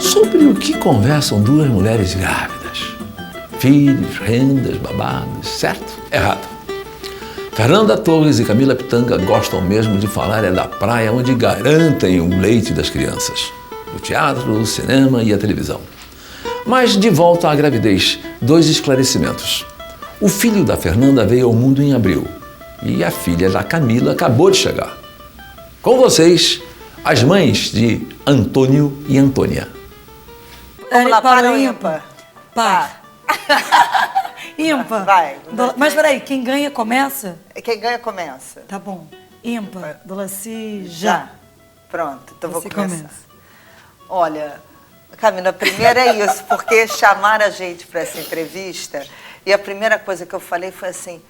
Sobre o que conversam duas mulheres grávidas? Filhos, rendas, babados, certo? Errado. Fernanda Torres e Camila Pitanga gostam mesmo de falar da praia onde garantem o leite das crianças. O teatro, o cinema e a televisão. Mas de volta à gravidez, 2 esclarecimentos. O filho da Fernanda veio ao mundo em abril e a filha da Camila acabou de chegar. Com vocês, as mães de Antônio e Antônia. Vamos lá, para ou ímpar? Par. Ímpar. Vai. Mas peraí, quem ganha começa? Quem ganha começa. Tá bom. Ímpar. Dolaci, Já. Pronto, então vou Você começar. começa. Olha, Camila, primeiro é isso, porque chamaram a gente para essa entrevista e a primeira coisa que eu falei foi assim,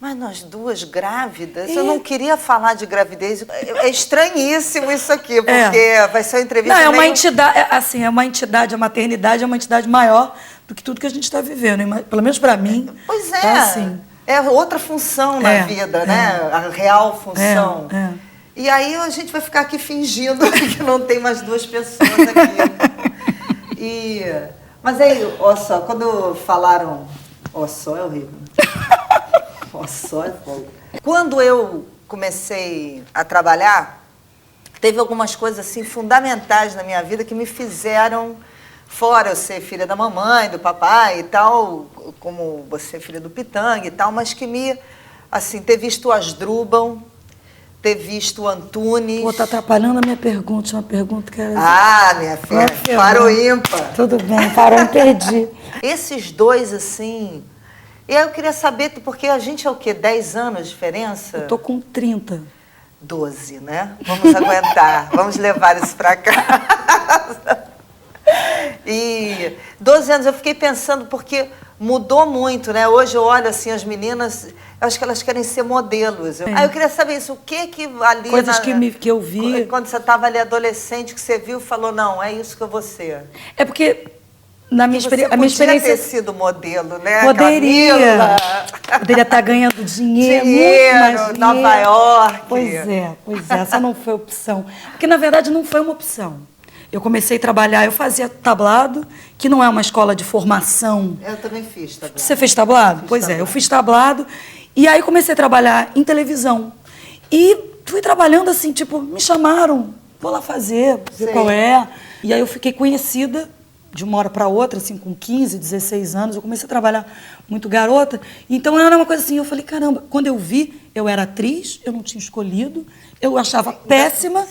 mas nós duas grávidas? Eu não queria falar de gravidez. É estranhíssimo isso aqui, porque vai ser uma entrevista... Não, é uma meio... entidade, é uma entidade, a maternidade é uma entidade maior do que tudo que a gente está vivendo. Pelo menos para mim. Pois é. Tá assim. É outra função na vida, né? A real função. E aí a gente vai ficar aqui fingindo que não tem mais 2 pessoas aqui. Mas aí, ó só, quando falaram... Ó só, é horrível. Ó só, é fogo. Quando eu comecei a trabalhar, teve algumas coisas assim fundamentais na minha vida que me fizeram... Fora eu ser filha da mamãe, do papai e tal, como você filha do Pitanga e tal, mas que me, assim, ter visto o Asdrubal, ter visto o Antunes... Pô, tá atrapalhando a minha pergunta, uma pergunta que era... Ah, minha filha, parou ímpar. Tudo bem, parou e perdi. Esses 2, assim... E aí eu queria saber, porque a gente é o quê? 10 anos de diferença? Eu tô com 30. 12, né? Vamos aguentar, vamos levar isso pra casa. E 12 anos eu fiquei pensando, porque mudou muito, né? Hoje eu olho assim, as meninas, eu acho que elas querem ser modelos. Aí eu queria saber isso, o que ali... Coisas que eu vi... Quando você estava ali adolescente, que você viu e falou, não, é isso que eu vou ser. É porque, na minha experiência... A minha experiência ter sido modelo, né? Poderia. Camila. Poderia estar ganhando dinheiro, Dinheiro, muito mais dinheiro. Nova York. Pois é, essa não foi opção. Porque, na verdade, não foi uma opção. Eu comecei a trabalhar, eu fazia tablado, que não é uma escola de formação. Eu também fiz tablado. Você fez tablado? Pois é, eu fiz tablado. E aí comecei a trabalhar em televisão. E fui trabalhando assim, tipo, me chamaram, vou lá fazer, ver qual é. E aí eu fiquei conhecida de uma hora para outra, assim, com 15, 16 anos. Eu comecei a trabalhar muito garota. Então era uma coisa assim, eu falei, caramba, quando eu vi, eu era atriz, eu não tinha escolhido. Eu achava péssima,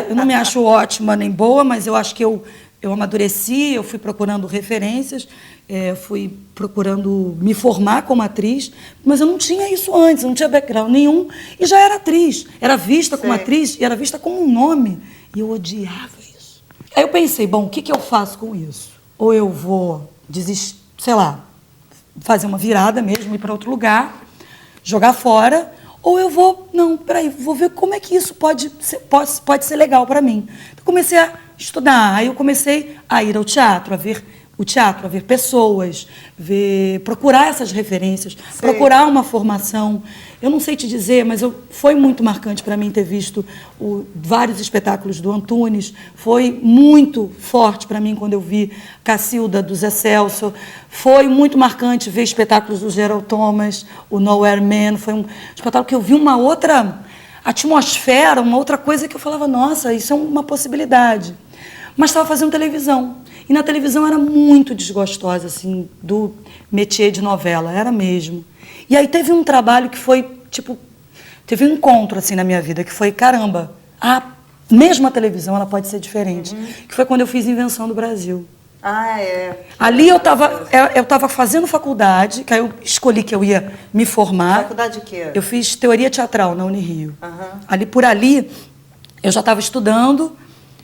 eu não me acho ótima nem boa, mas eu acho que eu amadureci, eu fui procurando referências, fui procurando me formar como atriz, mas eu não tinha isso antes, eu não tinha background nenhum, e já era atriz. Era vista como atriz e era vista como um nome, e eu odiava isso. Aí eu pensei, bom, o que eu faço com isso? Ou eu vou desistir, sei lá, fazer uma virada mesmo, ir para outro lugar, jogar fora... Ou eu vou, não, peraí, vou ver como é que isso pode ser legal para mim. Então, comecei a estudar, aí eu comecei a ir ao teatro, a ver o teatro, a ver pessoas, procurar essas referências, procurar uma formação. Eu não sei te dizer, mas foi muito marcante para mim ter visto vários espetáculos do Antunes. Foi muito forte para mim quando eu vi Cacilda, do Zé Celso. Foi muito marcante ver espetáculos do Gerald Thomas, o Nowhere Man. Foi um espetáculo que eu vi uma outra atmosfera, uma outra coisa que eu falava, nossa, isso é uma possibilidade. Mas estava fazendo televisão. E na televisão era muito desgostosa, assim, do métier de novela, era mesmo. E aí teve um trabalho que foi, tipo, teve um encontro, assim, na minha vida, que foi, caramba, mesmo a televisão, ela pode ser diferente. Que foi quando eu fiz Invenção do Brasil. Ah, é. Ali eu estava fazendo faculdade, que aí eu escolhi que eu ia me formar. Faculdade de quê? Eu fiz teoria teatral na Unirio. Por ali, eu já estava estudando,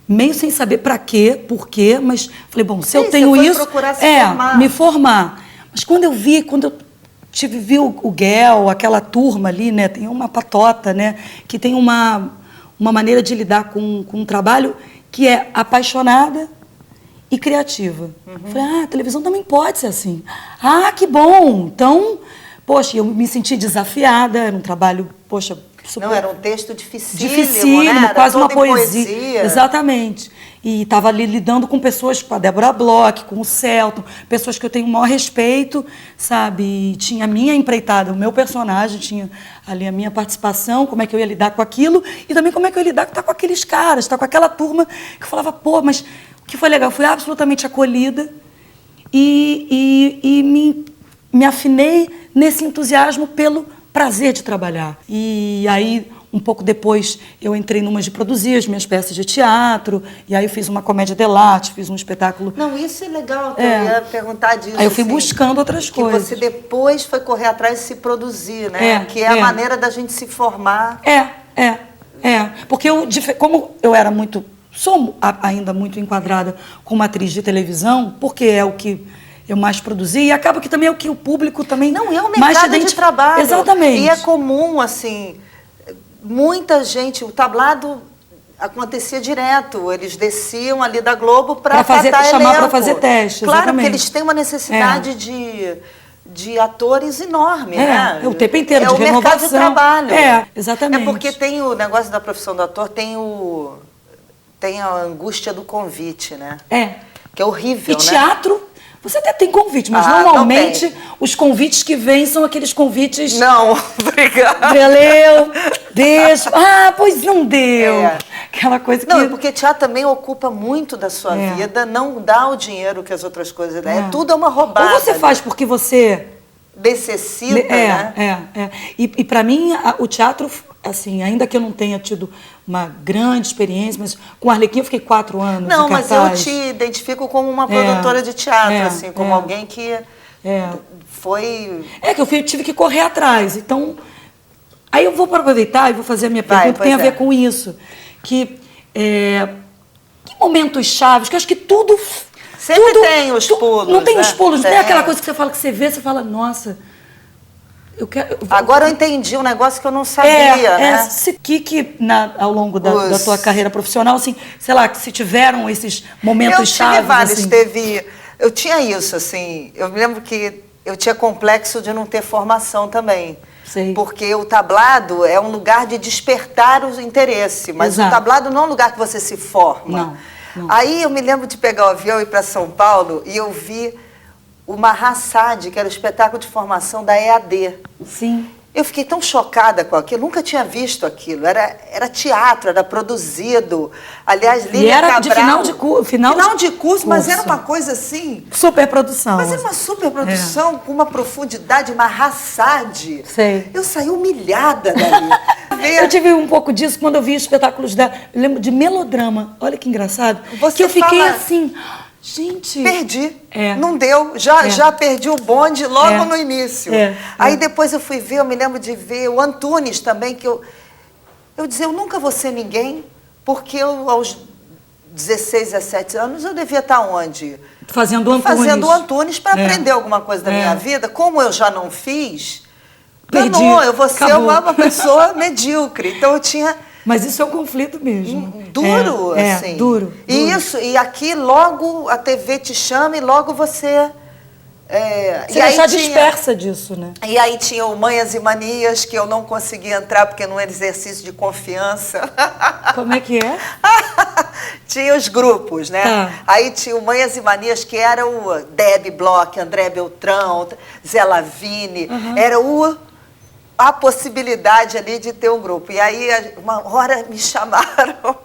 meio sem saber para quê, por quê, mas falei, bom, se eu tenho isso, procurar se formar. Me formar. Mas quando eu vi o Guel, aquela turma ali, né, tem uma patota, né, que tem uma maneira de lidar com um trabalho que é apaixonada e criativa. Falei, a televisão também pode ser assim. Que bom! Então, Poxa, eu me senti desafiada, era um trabalho, poxa, super... Não, era um texto dificílimo, dificílimo, né? Era quase uma todo em poesia. Exatamente. E estava ali lidando com pessoas, com a Débora Bloch, com o Celton, pessoas que eu tenho o maior respeito, sabe? E tinha a minha empreitada, o meu personagem, tinha ali a minha participação, como é que eu ia lidar com aquilo, e também como é que eu ia lidar com aqueles caras, com aquela turma que eu falava, pô, mas o que foi legal? Eu fui absolutamente acolhida e me afinei nesse entusiasmo pelo prazer de trabalhar. E aí, um pouco depois, eu entrei numa de produzir as minhas peças de teatro, e aí eu fiz uma comédia dell'arte, fiz um espetáculo... Não, isso é legal, eu ia perguntar disso. Aí eu fui assim, buscando outras coisas. Que você depois foi correr atrás de se produzir, né? Que é a maneira da gente se formar. Porque como eu era muito... Sou ainda muito enquadrada como atriz de televisão, porque é o que eu mais produzi, e acaba que também é o que o público também... Não, é um mercado de trabalho. Exatamente. E é comum, assim, muita gente... O tablado acontecia direto. Eles desciam ali da Globo para chamar para fazer teste. Claro, exatamente. porque eles têm uma necessidade de atores enorme, né? O tempo inteiro, de renovação. É o mercado de trabalho. Exatamente. É porque tem o negócio da profissão do ator, tem a angústia do convite, né? Que é horrível, né? E teatro... Você até tem convite, mas normalmente os convites que vêm são aqueles convites... Não, obrigada. Valeu, deixa... Pois não deu. Aquela coisa que... Não, porque teatro também ocupa muito da sua vida, não dá o dinheiro que as outras coisas dão. Tudo é uma roubada. Ou você faz porque você... necessita, né? E para mim, o teatro, assim, ainda que eu não tenha tido uma grande experiência, mas com o Arlequim eu fiquei 4 anos. Não, mas eu te identifico como uma produtora de teatro, assim, como alguém que foi... que eu tive que correr atrás. Então, aí eu vou aproveitar e vou fazer a minha pergunta, que tem a ver com isso. Que momentos chaves, que eu acho que tudo... Sempre tem os pulos. Não tem os pulos, não tem aquela coisa que você fala, que você vê, você fala, nossa... Agora eu entendi um negócio que eu não sabia, né? Ao longo da tua carreira profissional, assim, sei lá, se tiveram esses momentos chaves... Eu tive vários, assim. Eu tinha isso, assim, eu me lembro que eu tinha complexo de não ter formação também. Sei. Porque o tablado é um lugar de despertar o interesse, mas o tablado não é um lugar que você se forma. Não. Aí eu me lembro de pegar o avião e ir para São Paulo e eu vi o Mahassad, que era o espetáculo de formação da EAD. Sim. Eu fiquei tão chocada com aquilo, nunca tinha visto aquilo. Era teatro, era produzido. Aliás, Lília Cabral... de final de curso, mas era uma coisa assim... Superprodução. Mas era uma superprodução com uma profundidade, uma Mahassad. Sei. Eu saí humilhada dali. Eu tive um pouco disso quando eu vi espetáculos eu lembro de Melodrama. Olha que engraçado. Você eu fiquei assim... Gente... Perdi. Não deu. Já perdi o bonde logo no início. Aí depois eu fui ver, eu me lembro de ver o Antunes também, que eu dizia, eu nunca vou ser ninguém, porque eu, aos 16, 17 anos, eu devia estar onde? Fazendo o Antunes. Fazendo o Antunes para aprender alguma coisa da minha vida. Como eu já não fiz, perdi. Eu vou ser uma pessoa medíocre. Então eu tinha... Mas isso é um conflito mesmo. Duro, assim. Duro. E aqui logo a TV te chama e logo você... Você deixar dispersa disso, né? E aí tinha o Manhas e Manias, que eu não conseguia entrar porque não era exercício de confiança. Como é que é? Tinha os grupos, né? Aí tinha o Manhas e Manias, que era o Debbie Bloch, André Beltrão, Zé Lavigne. Era a possibilidade ali de ter um grupo. E aí, uma hora me chamaram.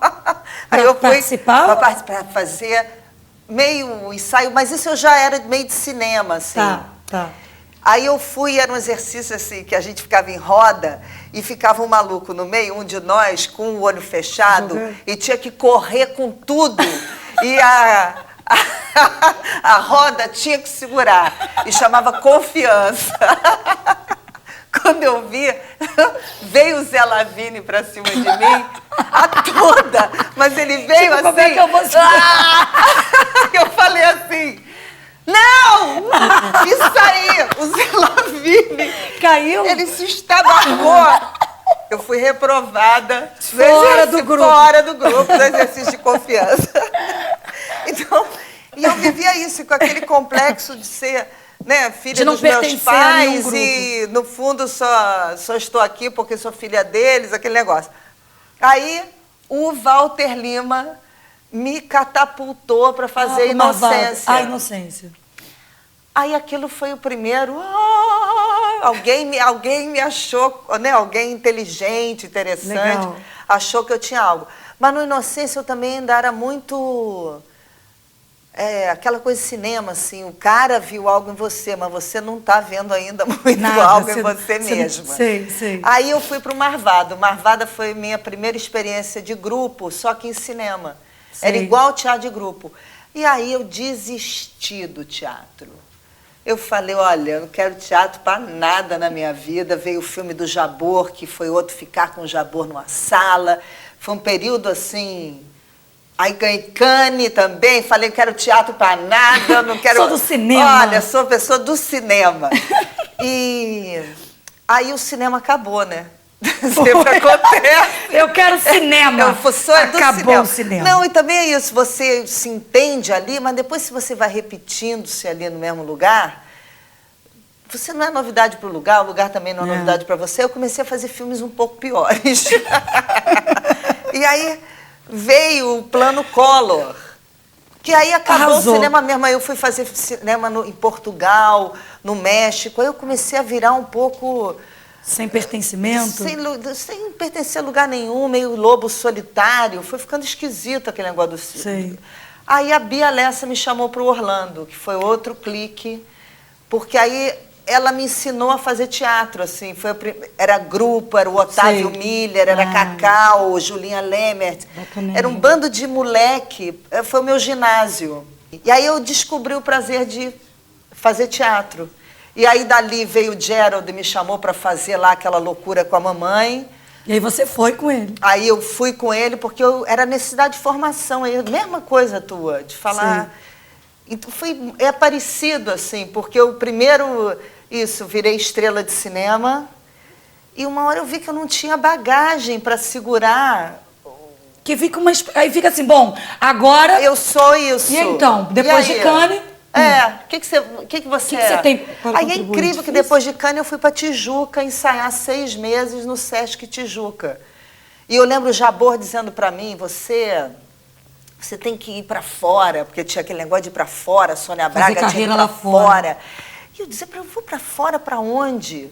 Aí eu fui para fazer meio ensaio, mas isso eu já era meio de cinema, assim. Tá. Aí eu fui, era um exercício assim, que a gente ficava em roda e ficava um maluco no meio, um de nós, com o olho fechado, e tinha que correr com tudo. E a roda tinha que segurar. E chamava confiança. Quando eu vi, veio o Zé Lavigne pra cima de mim, a toda, mas ele veio assim... Como é que eu vou Eu falei assim, não! Isso aí, o Zé Lavigne... Caiu? Ele se estabacou. Eu fui reprovada. Fora do grupo, do exercício de confiança. Então, e eu vivia isso, com aquele complexo de ser... né, filha De não dos meus pertencer a nenhum pais grupo. e, no fundo, só estou aqui porque sou filha deles, aquele negócio. Aí, o Walter Lima me catapultou para fazer Inocência. Inocência. Aí aquilo foi o primeiro. Alguém me achou, né? Alguém inteligente, interessante, Legal. achou que eu tinha algo. Mas no Inocência eu também ainda era muito. Aquela coisa de cinema, assim, o cara viu algo em você, mas você não está vendo ainda muito algo em você mesma. Sei. Aí eu fui para o Marvado. O Marvada foi minha primeira experiência de grupo, só que em cinema. Sei. Era igual teatro de grupo. E aí eu desisti do teatro. Eu falei, olha, eu não quero teatro para nada na minha vida. Veio o filme do Jabor, que foi outro ficar com o Jabor numa sala. Foi um período assim... Aí ganhei Cannes também, falei, quero teatro para nada, não quero... Sou do cinema. Olha, sou pessoa do cinema. E aí o cinema acabou, né? Sempre acontece. Eu quero cinema. Eu sou do Acabou o cinema. Não, e também é isso, você se entende ali, mas depois se você vai repetindo-se ali no mesmo lugar, você não é novidade para o lugar também não é novidade para você. Eu comecei a fazer filmes um pouco piores. E aí... veio o plano Collor, que aí acabou Arrasou. o cinema mesmo. Aí eu fui fazer cinema em Portugal, no México. Aí eu comecei a virar um pouco... Sem pertencimento? Sem pertencer a lugar nenhum, meio lobo solitário. Foi ficando esquisito aquele negócio do cinema. Sei. Aí a Bia Lessa me chamou para o Orlando, que foi outro clique, porque aí... ela me ensinou a fazer teatro, assim, era grupo, era o Otávio Miller, era Cacau, Julinha Lemert, Bacaninha. era um bando de moleque, foi o meu ginásio. E aí eu descobri o prazer de fazer teatro. E aí dali veio o Gerald e me chamou para fazer lá aquela loucura com a mamãe. E aí você foi com ele? Aí eu fui com ele porque era necessidade de formação, aí, mesma coisa tua, de falar... Então é parecido, assim, porque o primeiro... virei estrela de cinema e uma hora eu vi que eu não tinha bagagem para segurar. Que fica aí fica assim, bom, agora... Eu sou isso. E então, depois de Cannes... O que você você tem para Aí é contribuir? incrível que depois de Cannes eu fui para Tijuca ensaiar 6 meses no Sesc Tijuca. E eu lembro o Jabor dizendo para mim, você tem que ir para fora, porque tinha aquele negócio de ir para fora, a Sônia Braga tinha que ir carreira lá para fora. fora. E eu dizia, eu vou para fora para onde?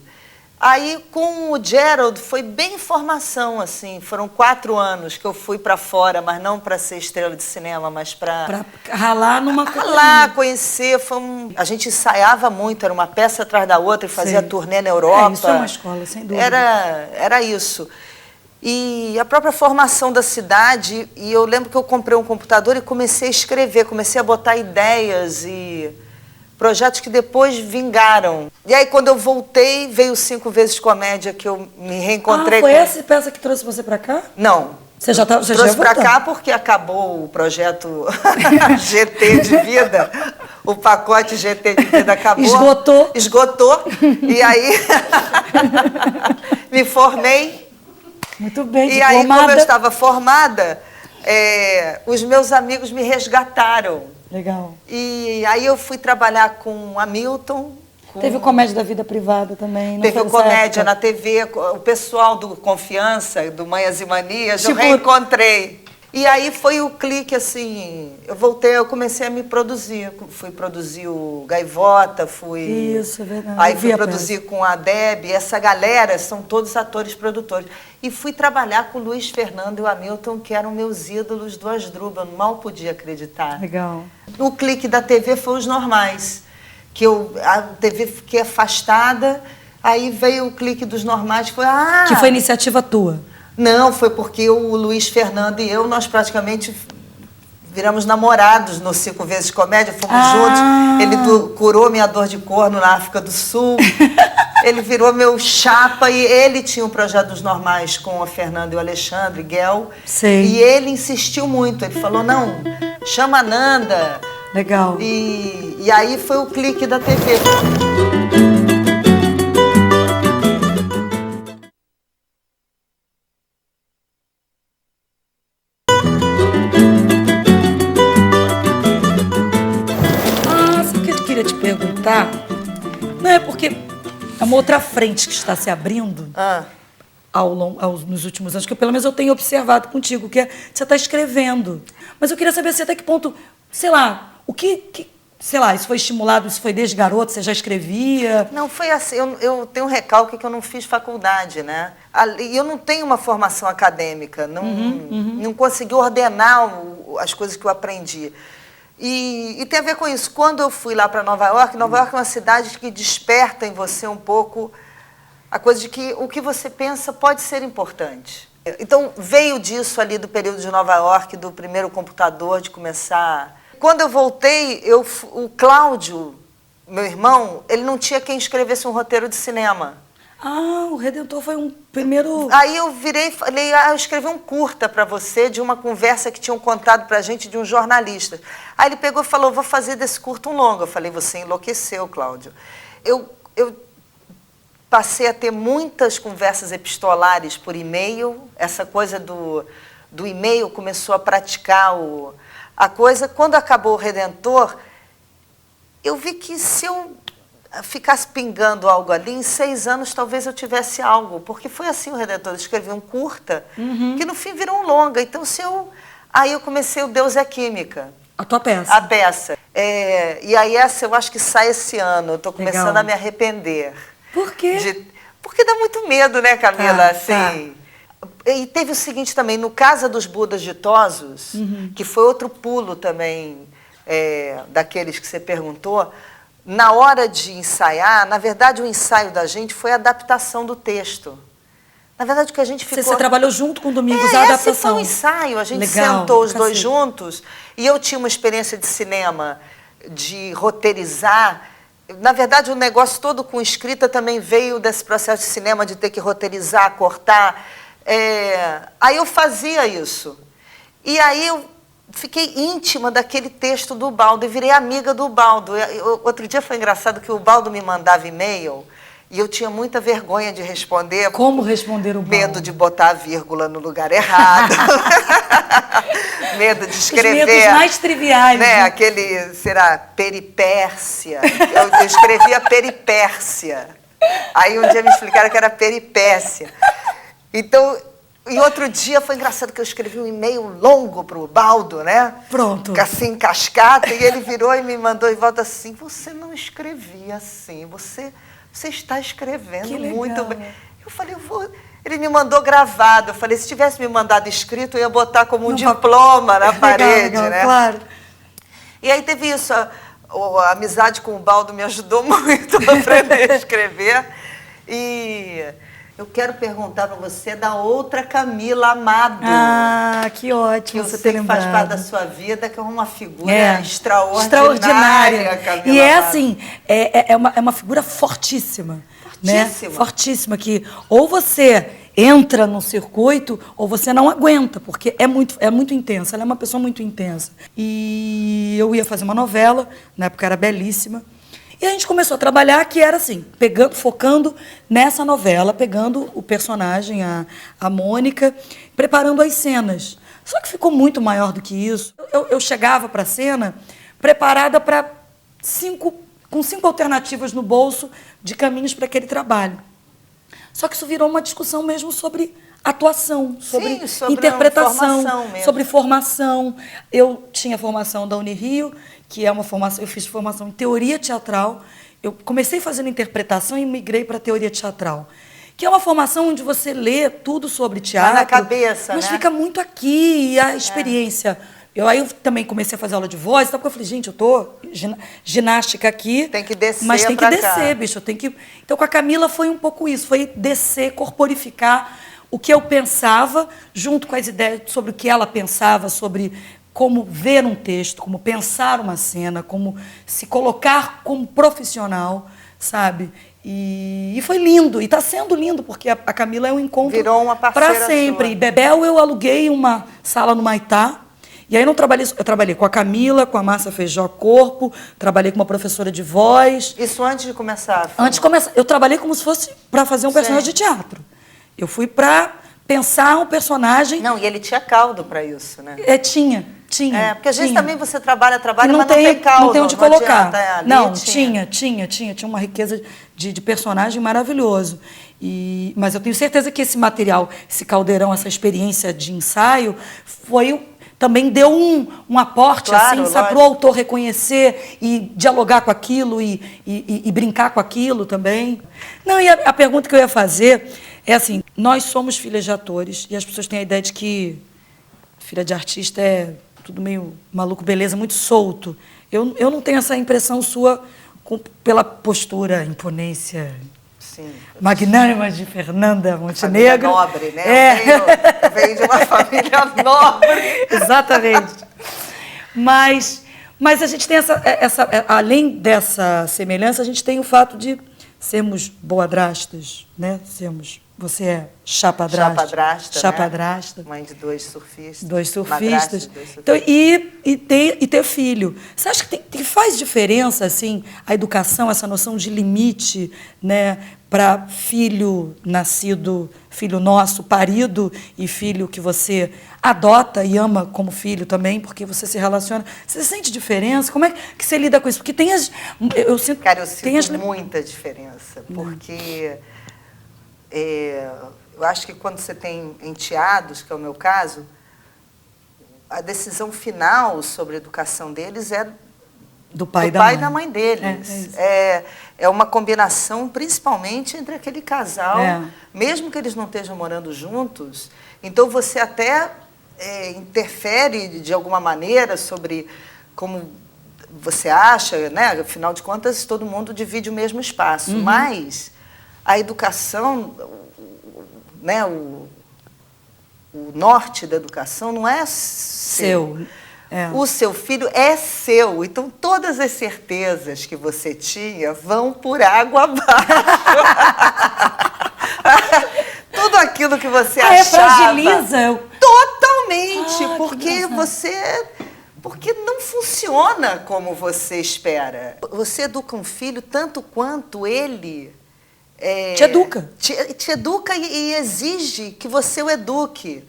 Aí, com o Gerald, foi bem formação, assim. Foram 4 anos que eu fui para fora, mas não para ser estrela de cinema, mas para... Para ralar numa Ralar, conhecer. A gente ensaiava muito, era uma peça atrás da outra e fazia turnê na Europa. Isso é uma escola, sem dúvida. Era isso. E a própria formação da cidade, e eu lembro que eu comprei um computador e comecei a escrever, comecei a botar ideias e... projetos que depois vingaram. E aí, quando eu voltei, veio 5 vezes Comédia, que eu me reencontrei foi com... essa peça que trouxe você para cá? Não. Você já trouxe para cá porque acabou o projeto GT de vida. O pacote GT de vida acabou. Esgotou. E aí, me formei. Muito bem, e aí, como eu estava formada, os meus amigos me resgataram. Legal. E aí eu fui trabalhar com Hamilton. Teve o Comédia da Vida Privada também. Não teve foi o Comédia época? na TV, o pessoal do Confiança, do Manhas e Manias, eu reencontrei. E aí foi o clique, assim, eu voltei, eu comecei a me produzir. Fui produzir o Gaivota, Isso, é verdade. Aí fui produzir com a Deb, essa galera, são todos atores produtores. E fui trabalhar com o Luiz Fernando e o Hamilton, que eram meus ídolos do Asdrubal, eu mal podia acreditar. Legal. O clique da TV foi Os Normais, que a TV fiquei afastada, aí veio o clique dos Normais, que foi iniciativa tua? Não, foi porque o Luiz Fernando e eu, nós praticamente viramos namorados no 5 Vezes Comédia, fomos juntos. Ele curou minha dor de corno na África do Sul. Ele virou meu chapa e ele tinha um projeto dos Normais com o Fernando e o Alexandre Guel. Sei. E ele insistiu muito, ele falou, não, chama a Nanda. Legal. E aí foi o clique da TV. Sabe o que eu queria te perguntar? É uma outra frente que está se abrindo nos últimos anos, que pelo menos eu tenho observado contigo, que é você está escrevendo. Mas eu queria saber assim, até que ponto, sei lá, sei lá, isso foi estimulado, isso foi desde garoto, você já escrevia? Não, foi assim, eu tenho um recalque que eu não fiz faculdade, né? E eu não tenho uma formação acadêmica, não consegui ordenar as coisas que eu aprendi. E tem a ver com isso. Quando eu fui lá para Nova York é uma cidade que desperta em você um pouco a coisa de que o que você pensa pode ser importante. Então, veio disso ali do período de Nova York, do primeiro computador, de começar... Quando eu voltei, o Cláudio, meu irmão, ele não tinha quem escrevesse um roteiro de cinema. Ah, o Redentor foi um primeiro... Aí eu virei e falei, eu escrevi um curta para você, de uma conversa que tinham contado para a gente de um jornalista. Aí ele pegou e falou, vou fazer desse curto um longo. Eu falei, você enlouqueceu, Cláudio. Eu passei a ter muitas conversas epistolares por e-mail. Essa coisa do e-mail começou a praticar a coisa. Quando acabou o Redentor, eu vi que se eu ficasse pingando algo ali, em 6 anos talvez eu tivesse algo. Porque foi assim o Redentor. Eu escrevi um curta, que no fim virou um longa. Então, aí eu comecei o Deus é Química. A tua peça. A peça. E aí essa eu acho que sai esse ano. Eu estou começando a me arrepender. Por quê? Porque dá muito medo, né, Camila? Assim. Tá. E teve o seguinte também, no Casa dos Budas Ditosos, que foi outro pulo também daqueles que você perguntou, na hora de ensaiar, na verdade o ensaio da gente foi a adaptação do texto. Na verdade o que a gente ficou... Você trabalhou junto com o Domingos, a adaptação. Esse foi um ensaio, a gente Legal, sentou os dois juntos, e eu tinha uma experiência de cinema, de roteirizar. Na verdade, o negócio todo com escrita também veio desse processo de cinema, de ter que roteirizar, cortar. Aí eu fazia isso. E aí eu fiquei íntima daquele texto do Ubaldo e virei amiga do Ubaldo. Outro dia foi engraçado que o Ubaldo me mandava e-mail e eu tinha muita vergonha de responder. Como responder o Ubaldo? Medo de botar a vírgula no lugar errado. Medo de escrever. Os medos mais triviais. Né? Aquele, peripécia. Eu escrevia peripécia. Aí um dia me explicaram que era peripécia. Então, e outro dia foi engraçado que eu escrevi um e-mail longo para o Ubaldo, né? Pronto. Assim, em cascata, e ele virou e me mandou em volta assim, você não escrevia assim, você está escrevendo muito bem. Eu falei, Ele me mandou gravado. Eu falei, se tivesse me mandado escrito, eu ia botar como um diploma na parede, legal, né? Claro. E aí teve isso. A amizade com o Ubaldo me ajudou muito a aprender a escrever. E eu quero perguntar para você da outra Camila Amado. Ah, que ótimo que você ter lembrado. Faz parte da sua vida, que é uma figura extraordinária. Camila E Amado. assim, é uma figura fortíssima. Fortíssima. Né? Fortíssima, que ou você entra no circuito ou você não aguenta, porque é muito intensa. Ela é uma pessoa muito intensa. E eu ia fazer uma novela, na época era belíssima. E a gente começou a trabalhar, que era assim, focando nessa novela, pegando o personagem, a Mônica, preparando as cenas. Só que ficou muito maior do que isso. Eu chegava para a cena preparada com 5 alternativas no bolso de caminhos para aquele trabalho. Só que isso virou uma discussão mesmo sobre atuação, sobre interpretação, sobre formação. Eu tinha formação da Unirio, que é uma formação, eu fiz formação em teoria teatral. Eu comecei fazendo interpretação e migrei para teoria teatral, que é uma formação onde você lê tudo sobre teatro, na cabeça, mas né? fica muito aqui, e a experiência. Aí eu também comecei a fazer aula de voz, porque eu falei, gente, eu estou ginástica aqui. Tem que descer, mas tem que descer, cá. bicho. Então, com a Camila foi um pouco isso, foi descer, corporificar o que eu pensava, junto com as ideias sobre o que ela pensava, sobre como ver um texto, como pensar uma cena, como se colocar como profissional, sabe? E foi lindo, e está sendo lindo, porque a Camila é um encontro virou uma parceira para sempre. Sua. E Bebel, eu aluguei uma sala no Maitá, e aí eu trabalhei com a Camila, com a Márcia Feijó Corpo, trabalhei com uma professora de voz. Isso antes de começar? Antes de começar, eu trabalhei como se fosse para fazer um personagem de teatro. Eu fui para pensar um personagem... Não, e ele tinha caldo para isso, né? Tinha. Tinha. Porque às vezes tinha. também você trabalha, E mas não tem causa. não tem onde colocar. Adianta, ali não, tinha uma riqueza de personagem maravilhoso. Mas eu tenho certeza que esse material, esse caldeirão, essa experiência de ensaio, também deu um aporte, Claro, assim, para o autor reconhecer e dialogar com aquilo e brincar com aquilo também. Não, e a pergunta que eu ia fazer é assim, nós somos filhas de atores e as pessoas têm a ideia de que filha de artista é tudo meio maluco, beleza, muito solto. Eu não tenho essa impressão sua pela postura, imponência... Sim. Magnânima de Fernanda Montenegro. Família nobre, né? Eu venho de uma família nobre. Exatamente. Mas a gente tem além dessa semelhança, a gente tem o fato de sermos boadrastas, né? Você é chapadrasta. Chapadrasta. Né? Mãe de 2 surfistas. 2 surfistas. Então, e ter filho. Você acha que faz diferença, assim, a educação, essa noção de limite, né, para filho nascido, filho nosso, parido, e filho que você adota e ama como filho também, porque você se relaciona. Você sente diferença? Como é que você lida com isso? Porque tem as... Eu sinto muita diferença, porque... eu acho que quando você tem enteados, que é o meu caso, a decisão final sobre a educação deles é do pai e da mãe deles. É uma combinação, principalmente, entre aquele casal, mesmo que eles não estejam morando juntos. Então, você até interfere, de alguma maneira, sobre como você acha, né? Afinal de contas, todo mundo divide o mesmo espaço. Uhum. Mas a educação, né? O norte da educação não é seu. O seu filho é seu. Então, todas as certezas que você tinha vão por água abaixo. Tudo aquilo que você achava... fragiliza? Totalmente. Porque não funciona como você espera. Você educa um filho tanto quanto ele... te educa. Te educa e exige que você o eduque.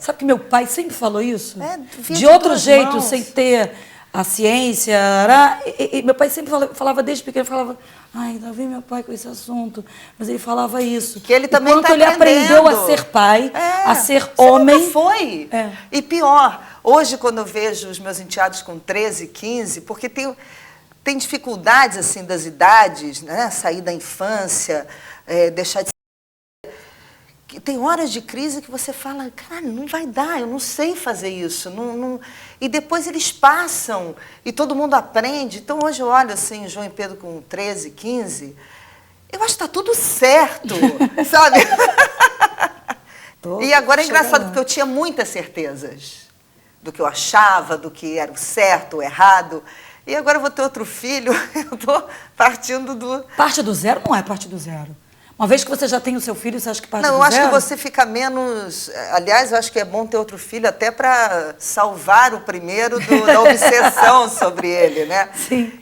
Sabe que meu pai sempre falou isso? De outro jeito, mãos. sem ter a ciência. E meu pai sempre falava desde pequeno, falava, ai, lá vem meu pai com esse assunto. Mas ele falava isso. Que ele também Enquanto ele aprendeu a ser pai, a ser homem. Nunca foi. E pior, hoje quando eu vejo os meus enteados com 13, 15, porque tem dificuldades assim das idades, né? Sair da infância, deixar de... Tem horas de crise que você fala, cara, não vai dar, eu não sei fazer isso. E depois eles passam e todo mundo aprende. Então, hoje eu olho assim, João e Pedro com 13, 15, eu acho que está tudo certo, sabe? E agora é engraçado, porque eu tinha muitas certezas do que eu achava, do que era o certo, o errado. E agora eu vou ter outro filho, eu estou partindo do... Parte do zero não é parte do zero. Uma vez que você já tem o seu filho, você acha que parte do zero? Não, eu acho que você fica menos... Aliás, eu acho que é bom ter outro filho até para salvar o primeiro da obsessão sobre ele, né? Sim.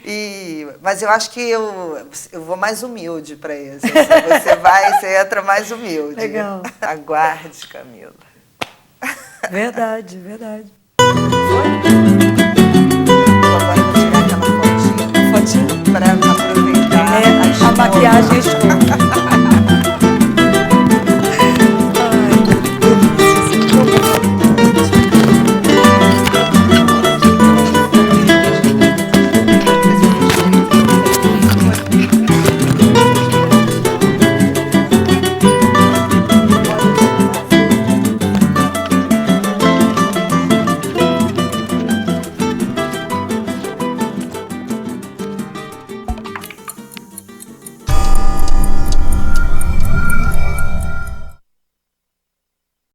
Mas eu acho que eu vou mais humilde para esse. Você entra mais humilde. Legal. Aguarde, Camila. Verdade, verdade. Agora eu vou tirar aquela fotinha. Fotinho? Para aproveitar a maquiagem escura.